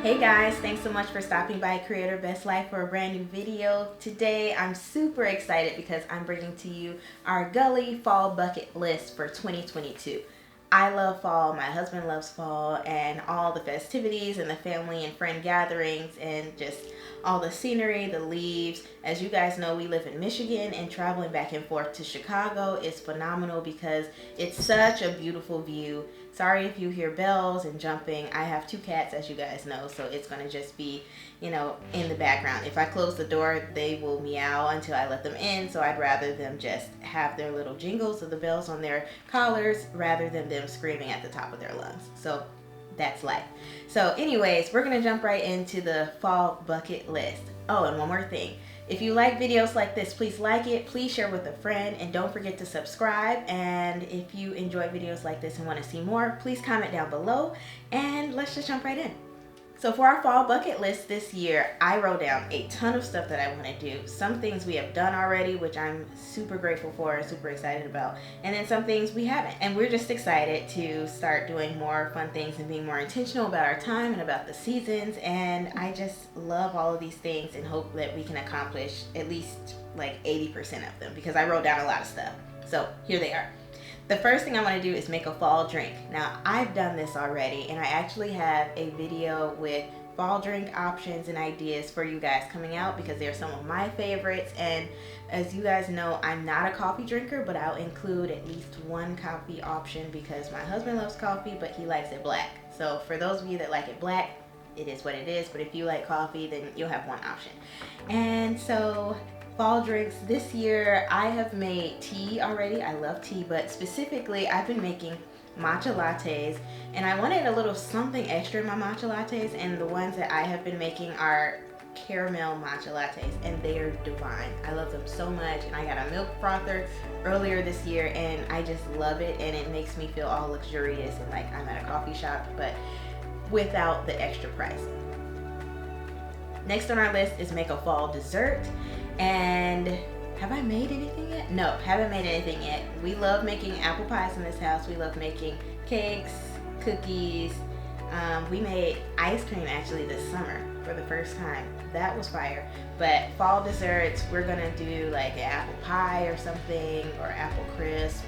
Hey guys, thanks so much for stopping by Creator Best Life for a brand new video. Today I'm super excited because I'm bringing to you our Gully Fall Bucket List for 2022. I love fall, my husband loves fall, and all the festivities and the family and friend gatherings and just all the scenery, the leaves. As you guys know, we live in Michigan, and traveling back and forth to Chicago is phenomenal because it's such a beautiful view. Sorry if you hear bells and jumping. I have two cats, as you guys know, so it's going to just be, in the background. If I close the door, they will meow until I let them in, so I'd rather them just have their little jingles of the bells on their collars rather than them screaming at the top of their lungs. So that's life. So anyways, we're going to jump right into the fall bucket list. Oh, and one more thing. If you like videos like this, please like it, please share with a friend, and don't forget to subscribe. And if you enjoy videos like this and want to see more, please comment down below, and let's just jump right in. So for our fall bucket list this year, I wrote down a ton of stuff that I want to do. Some things we have done already, which I'm super grateful for and super excited about. And then some things we haven't. And we're just excited to start doing more fun things and being more intentional about our time and about the seasons. And I just love all of these things and hope that we can accomplish at least like 80% of them, because I wrote down a lot of stuff. So here they are. The first thing I want to do is make a fall drink. Now, I've done this already, and I actually have a video with fall drink options and ideas for you guys coming out because they're some of my favorites. And as you guys know, I'm not a coffee drinker, but I'll include at least one coffee option because my husband loves coffee, but he likes it black. So for those of you that like it black, it is what it is. But if you like coffee, then you'll have one option. And so fall drinks this year, I have made tea already. I love tea, but specifically I've been making matcha lattes, and I wanted a little something extra in my matcha lattes, and the ones that I have been making are caramel matcha lattes, and they are divine. I love them so much, and I got a milk frother earlier this year, and I just love it, and it makes me feel all luxurious and like I'm at a coffee shop, but without the extra price. Next on our list is make a fall dessert. And have I made anything yet? No, haven't made anything yet. We love making apple pies in this house. We love making cakes, cookies. We made ice cream actually this summer for the first time. That was fire. But fall desserts, we're gonna do like an apple pie or something, or apple crisp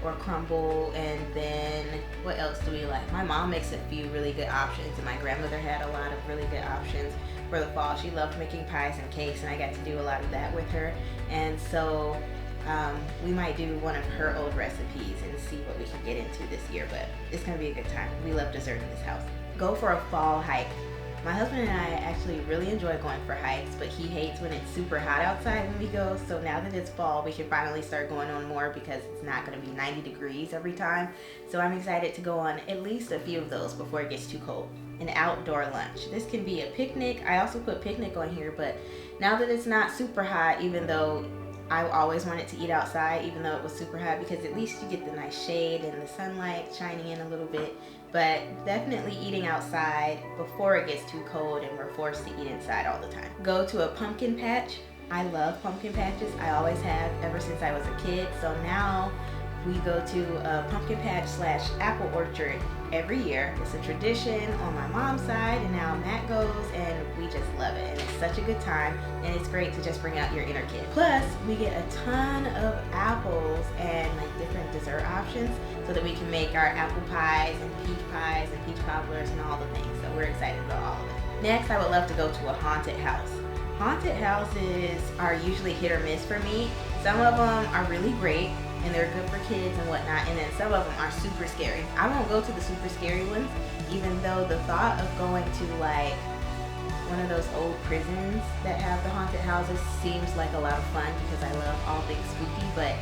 or crumble. And then what else do we like? My mom makes a few really good options, and my grandmother had a lot of really good options for the fall. She loved making pies and cakes, and I got to do a lot of that with her. And so we might do one of her old recipes and see what we can get into this year, but it's gonna be a good time. We love dessert in this house. Go for a fall hike. My husband and I actually really enjoy going for hikes, but he hates when it's super hot outside when we go. So now that it's fall, we can finally start going on more because it's not going to be 90 degrees every time. So I'm excited to go on at least a few of those before it gets too cold. An outdoor lunch. This can be a picnic. I also put picnic on here, but now that it's not super hot, even though I always wanted to eat outside, even though it was super hot, because at least you get the nice shade and the sunlight shining in a little bit. But definitely eating outside before it gets too cold and we're forced to eat inside all the time. Go to a pumpkin patch. I love pumpkin patches. I always have ever since I was a kid. So now we go to a pumpkin patch / apple orchard every year. It's a tradition on my mom's side, and now Matt goes, and we just love it. And it's such a good time, and it's great to just bring out your inner kid. Plus, we get a ton of apples and like different dessert options so that we can make our apple pies and peach cobblers and all the things. So we're excited about all of it. Next, I would love to go to a haunted house. Haunted houses are usually hit or miss for me. Some of them are really great, and they're good for kids and whatnot, and then some of them are super scary. I won't go to the super scary ones, even though the thought of going to like one of those old prisons that have the haunted houses seems like a lot of fun because I love all things spooky, but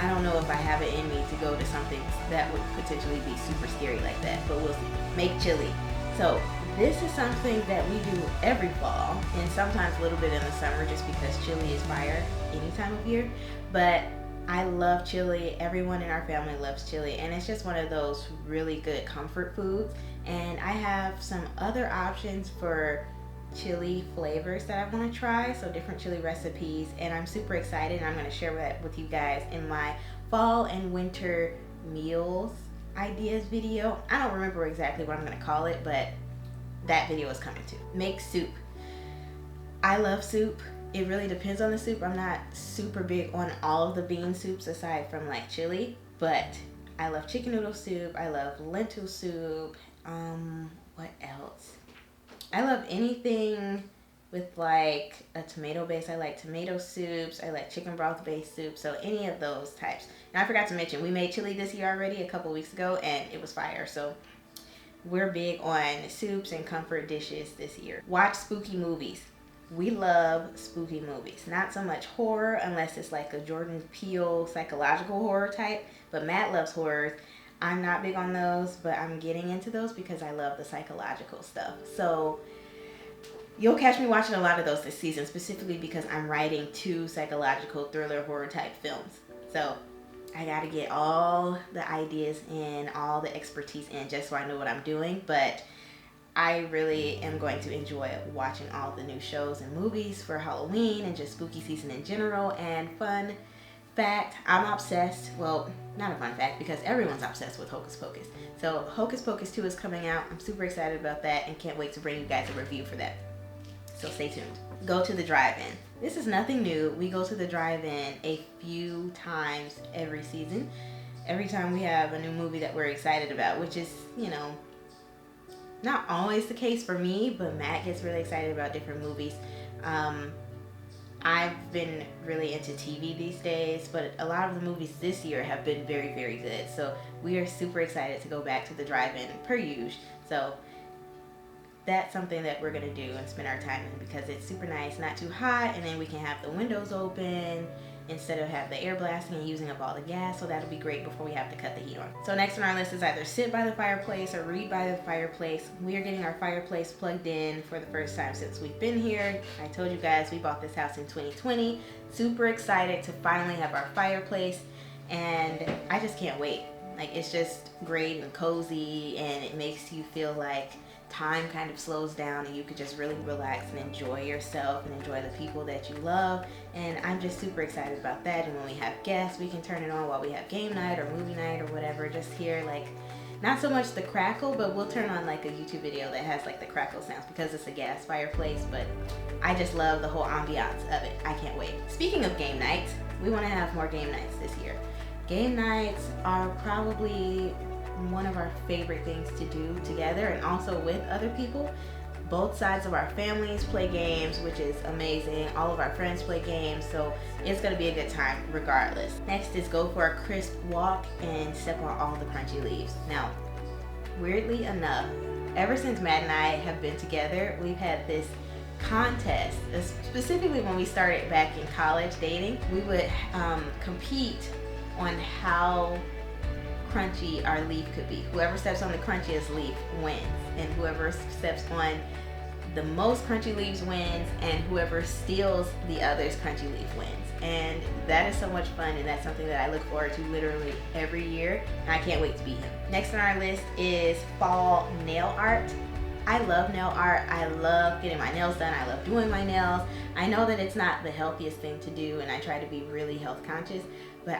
I don't know if I have it in me to go to something that would potentially be super scary like that, but we'll see. Make chili. So this is something that we do every fall, and sometimes a little bit in the summer just because chili is fire any time of year. But I love chili. Everyone in our family loves chili, and it's just one of those really good comfort foods. And I have some other options for chili flavors that I want to try, so different chili recipes, and I'm super excited, and I'm going to share that with you guys in my fall and winter meals ideas video. I don't remember exactly what I'm going to call it, but that video is coming to. Make soup. I love soup. It really depends on the soup. I'm not super big on all of the bean soups aside from like chili, but I love chicken noodle soup. I love lentil soup. What else? I love anything with like a tomato base. I like tomato soups. I like chicken broth based soup. So any of those types. And I forgot to mention, we made chili this year already a couple weeks ago and it was fire. So we're big on soups and comfort dishes this year. Watch spooky movies. We love spooky movies. Not so much horror unless it's like a Jordan Peele psychological horror type. But Matt loves horrors. I'm not big on those, but I'm getting into those because I love the psychological stuff. So you'll catch me watching a lot of those this season, specifically because I'm writing 2 psychological thriller horror type films. So I gotta get all the ideas in, all the expertise in, just so I know what I'm doing. But I really am going to enjoy watching all the new shows and movies for Halloween and just spooky season in general. And fun fact, I'm obsessed. Well, not a fun fact because everyone's obsessed with Hocus Pocus. So Hocus Pocus 2 is coming out. I'm super excited about that and can't wait to bring you guys a review for that. So stay tuned. Go to the drive-in. This is nothing new. We go to the drive-in a few times every season. Every time we have a new movie that we're excited about, which is, you know, not always the case for me, but Matt gets really excited about different movies. I've been really into TV these days, but a lot of the movies this year have been very, very good. So we are super excited to go back to the drive-in per usual. So that's something that we're gonna do and spend our time in because it's super nice, not too hot, and then we can have the windows open instead of have the air blasting and using up all the gas. So that'll be great before we have to cut the heat on. So next on our list is either sit by the fireplace or read by the fireplace. We are getting our fireplace plugged in for the first time since we've been here. I told you guys we bought this house in 2020. Super excited to finally have our fireplace, and I just can't wait. Like, it's just great and cozy, and it makes you feel like time kind of slows down and you could just really relax and enjoy yourself and enjoy the people that you love. And I'm just super excited about that. And when we have guests, we can turn it on while we have game night or movie night or whatever. Just hear like, not so much the crackle, but we'll turn on like a YouTube video that has like the crackle sounds because it's a gas fireplace. But I just love the whole ambiance of it. I can't wait. Speaking of game nights, we want to have more game nights this year. Game nights are probably one of our favorite things to do together and also with other people. Both sides of our families play games, which is amazing. All of our friends play games, so it's gonna be a good time regardless. Next is go for a crisp walk and step on all the crunchy leaves. Now, weirdly enough, ever since Matt and I have been together, we've had this contest. Specifically when we started back in college dating, we would compete on how crunchy our leaf could be. Whoever steps on the crunchiest leaf wins, and whoever steps on the most crunchy leaves wins, and whoever steals the other's crunchy leaf wins. And that is so much fun, and that's something that I look forward to literally every year, and I can't wait to beat him. Next on our list is fall nail art. I love nail art. I love getting my nails done. I love doing my nails. I know that it's not the healthiest thing to do, and I try to be really health conscious, but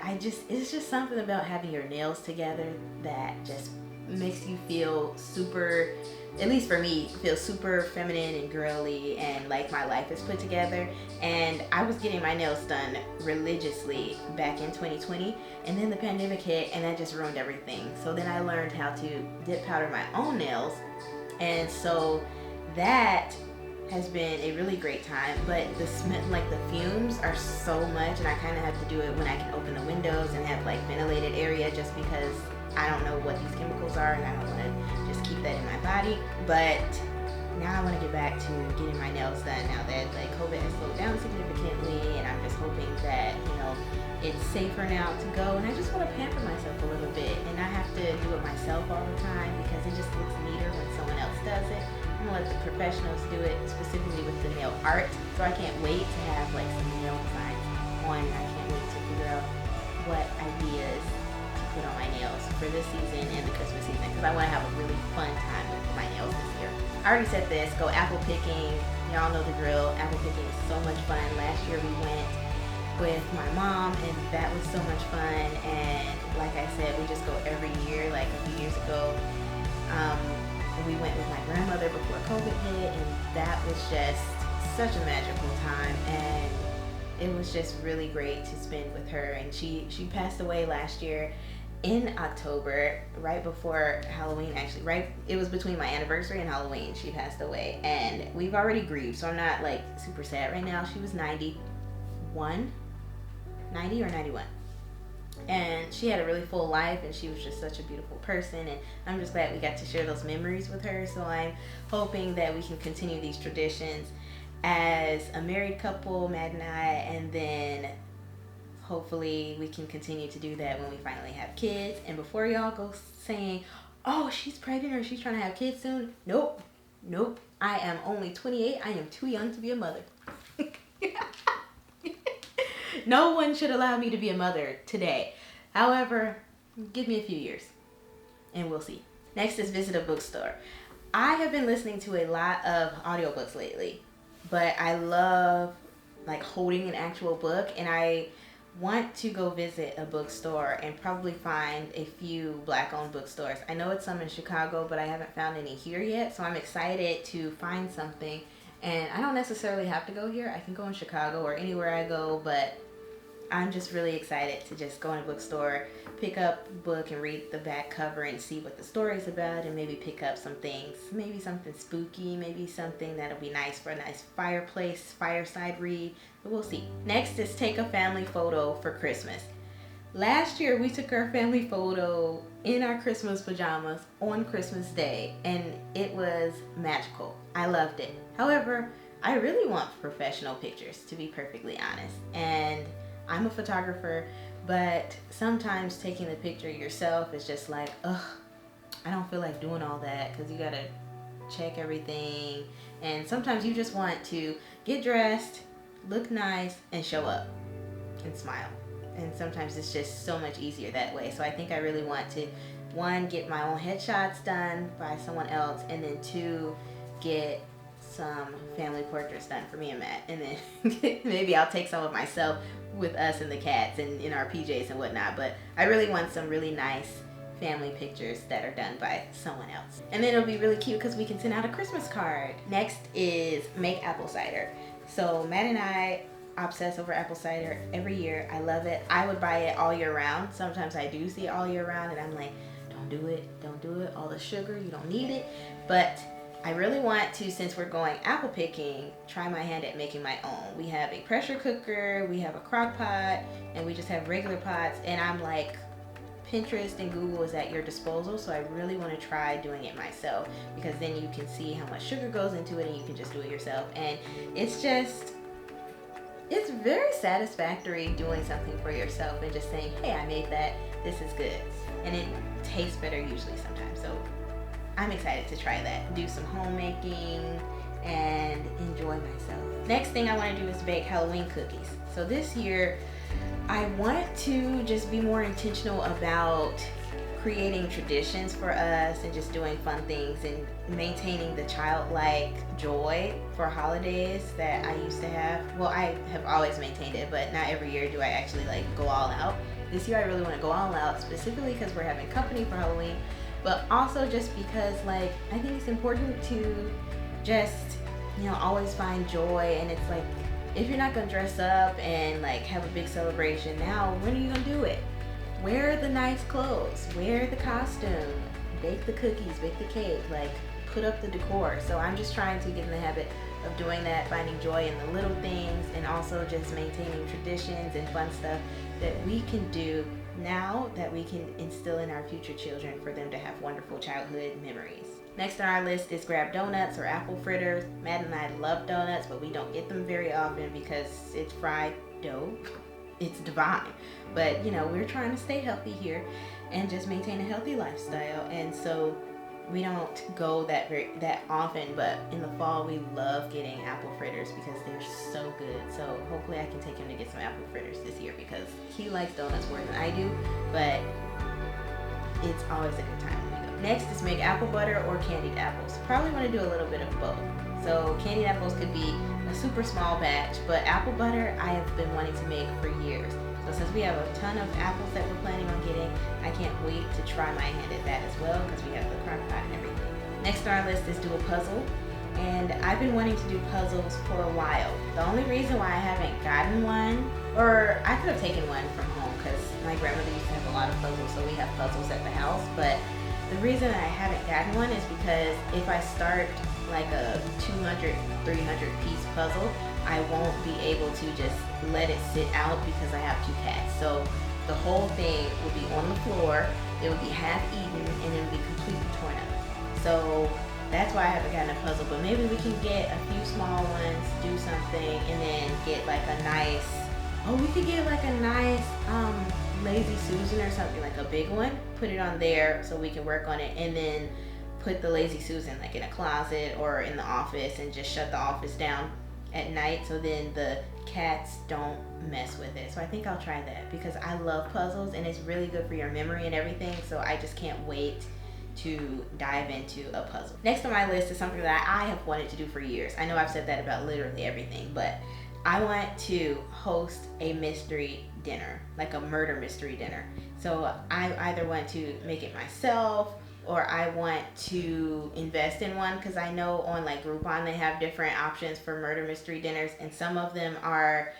it's just something about having your nails together that just makes you feel super, at least for me, feel super feminine and girly and like my life is put together. And I was getting my nails done religiously back in 2020, and then the pandemic hit and that just ruined everything. So then I learned how to dip powder my own nails, and so that has been a really great time. But the smell, like the fumes are so much, and I kind of have to do it when I can open the windows and have like ventilated area, just because I don't know what these chemicals are and I don't want to just keep that in my body. But now I want to get back to getting my nails done now that like COVID has slowed down significantly, and I'm just hoping that, you know, it's safer now to go, and I just want to pamper myself a little bit and not have to do it myself all the time because it just looks neater when someone else does it. I'm gonna let the professionals do it, specifically with the nail art. So I can't wait to have like some nail designs on. I can't wait to figure out what ideas to put on my nails for this season and the Christmas season, because I want to have a really fun time with my nails this year. I already said this, go apple picking. Y'all know the drill. Apple picking is so much fun. Last year we went with my mom, and that was so much fun. And like I said, we just go every year. Like a few years ago, We went with my grandmother before COVID hit, and that was just such a magical time, and it was just really great to spend with her. And she passed away last year in October, right before Halloween. Actually, right, it was between my anniversary and Halloween. She passed away, and we've already grieved, so I'm not like super sad right now. She was 90 or 91, and she had a really full life, and she was just such a beautiful person, and I'm just glad we got to share those memories with her. So I'm hoping that we can continue these traditions as a married couple, Matt and I, and then hopefully we can continue to do that when we finally have kids. And before y'all go saying, oh, she's pregnant or she's trying to have kids soon, nope, I am only 28. I am too young to be a mother. No one should allow me to be a mother today. However, give me a few years and we'll see. Next is visit a bookstore. I have been listening to a lot of audiobooks lately, but I love like holding an actual book, and I want to go visit a bookstore and probably find a few Black-owned bookstores. I know it's some in Chicago, but I haven't found any here yet, so I'm excited to find something. And I don't necessarily have to go here. I can go in Chicago or anywhere I go, but I'm just really excited to just go in a bookstore, pick up a book and read the back cover and see what the story's about, and maybe pick up some things, maybe something spooky, maybe something that'll be nice for a nice fireside read, but we'll see. Next is take a family photo for Christmas. Last year we took our family photo in our Christmas pajamas on Christmas Day, and it was magical. I loved it. However, I really want professional pictures, to be perfectly honest, and I'm a photographer, but sometimes taking the picture yourself is just like, ugh, I don't feel like doing all that, because you gotta check everything, and sometimes you just want to get dressed, look nice, and show up and smile. And sometimes it's just so much easier that way. So I think I really want to, one, get my own headshots done by someone else, and then two, get some family portraits done for me and Matt, and then maybe I'll take some of myself with us and the cats and in our PJs and whatnot. But I really want some really nice family pictures that are done by someone else, and then it'll be really cute because we can send out a Christmas card. Next is make apple cider. So Matt and I obsess over apple cider every year. I love it. I would buy it all year round. Sometimes I do see it all year round, and I'm like, don't do it, all the sugar, you don't need it. But I really want to, since we're going apple picking, try my hand at making my own. We have a pressure cooker, we have a crock pot, and we just have regular pots, and I'm like, Pinterest and Google is at your disposal, so I really want to try doing it myself, because then you can see how much sugar goes into it and you can just do it yourself. And it's very satisfactory doing something for yourself and just saying, hey, I made that, this is good. And it tastes better usually sometimes. So I'm excited to try that, do some homemaking, and enjoy myself. Next thing I want to do is bake Halloween cookies. So this year, I want to just be more intentional about creating traditions for us and just doing fun things and maintaining the childlike joy for holidays that I used to have. Well, I have always maintained it, but not every year do I actually like go all out. This year I really want to go all out, specifically because we're having company for Halloween, but also just because like I think it's important to just, always find joy. And it's like, if you're not gonna dress up and like have a big celebration now, when are you gonna do it? Wear the nice clothes, wear the costume, bake the cookies, bake the cake, like put up the decor. So I'm just trying to get in the habit of doing that, finding joy in the little things, and also just maintaining traditions and fun stuff that we can do now that we can instill in our future children for them to have wonderful childhood memories. Next on our list is grab donuts or apple fritters. Matt and I love donuts, but we don't get them very often because it's fried dough. It's divine. But we're trying to stay healthy here and just maintain a healthy lifestyle, and so we don't go that often. But in the fall we love getting apple fritters because they're so good. So hopefully I can take him to get some apple fritters this year because he likes donuts more than I do, but it's always a good time when we go. Next is make apple butter or candied apples. Probably want to do a little bit of both. So candied apples could be a super small batch, but apple butter I have been wanting to make for years. So since we have a ton of apples that we're planning on getting, I can't wait to try my hand at that as well because we have the crock pot and everything. Next on our list is do a puzzle. And I've been wanting to do puzzles for a while. The only reason why I haven't gotten one, or I could have taken one from home because my grandmother used to have a lot of puzzles, so we have puzzles at the house. But the reason I haven't gotten one is because if I start like a 200, 300 piece puzzle, I won't be able to just let it sit out because I have 2 cats. So the whole thing will be on the floor, it will be half eaten, and it will be completely torn up. So that's why I haven't gotten a puzzle, but maybe we can get a few small ones, do something, and then get like a nice, we could get like a nice Lazy Susan or something, like a big one, put it on there so we can work on it, and then put the Lazy Susan like in a closet or in the office and just shut the office down at night so then the cats don't mess with it. So I think I'll try that because I love puzzles and it's really good for your memory and everything, so I just can't wait to dive into a puzzle. Next on my list is something that I have wanted to do for years. I know I've said that about literally everything, but I want to host a mystery dinner, like a murder mystery dinner. So I either want to make it myself or I want to invest in one because I know on like Groupon they have different options for murder mystery dinners, and some of them are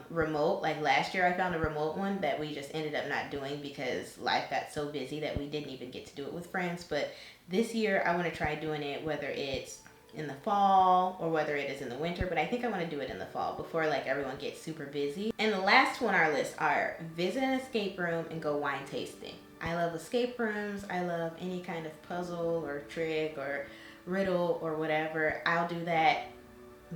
remote. Like last year I found a remote one that we just ended up not doing because life got so busy that we didn't even get to do it with friends. But this year I want to try doing it whether it's in the fall or whether it is in the winter, but I think I want to do it in the fall before like everyone gets super busy. And the last two on our list are visit an escape room and go wine tasting. I love escape rooms. I love any kind of puzzle or trick or riddle or whatever. I'll do that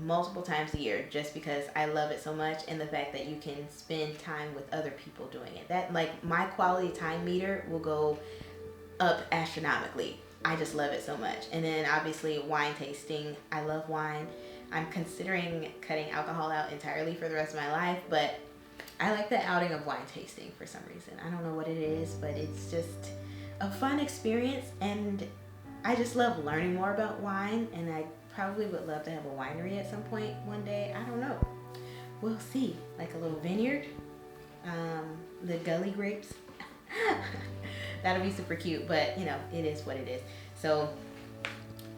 multiple times a year just because I love it so much, and the fact that you can spend time with other people doing it. That like my quality time meter will go up astronomically. I just love it so much. And then obviously wine tasting. I love wine. I'm considering cutting alcohol out entirely for the rest of my life, but I like the outing of wine tasting for some reason. I don't know what it is, but it's just a fun experience, and I just love learning more about wine, and I probably would love to have a winery at some point one day. I don't know. We'll see. Like a little vineyard. The gully grapes. That'll be super cute, but you know, it is what it is. So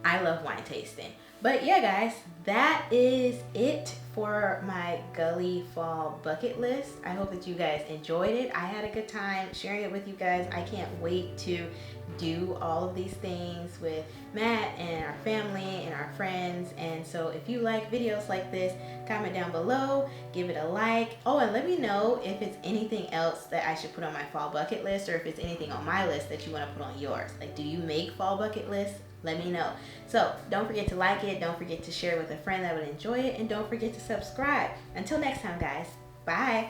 I love wine tasting. But yeah, guys, that is it for my Gully Fall bucket list. I hope that you guys enjoyed it. I had a good time sharing it with you guys. I can't wait to do all of these things with Matt and our family and our friends. And so if you like videos like this, comment down below, give it a like. Oh, and let me know if it's anything else that I should put on my fall bucket list, or if it's anything on my list that you want to put on yours. Like, do you make fall bucket lists? Let me know. So don't forget to like it, don't forget to share it with a friend that would enjoy it, and don't forget to subscribe. Until next time, guys. Bye.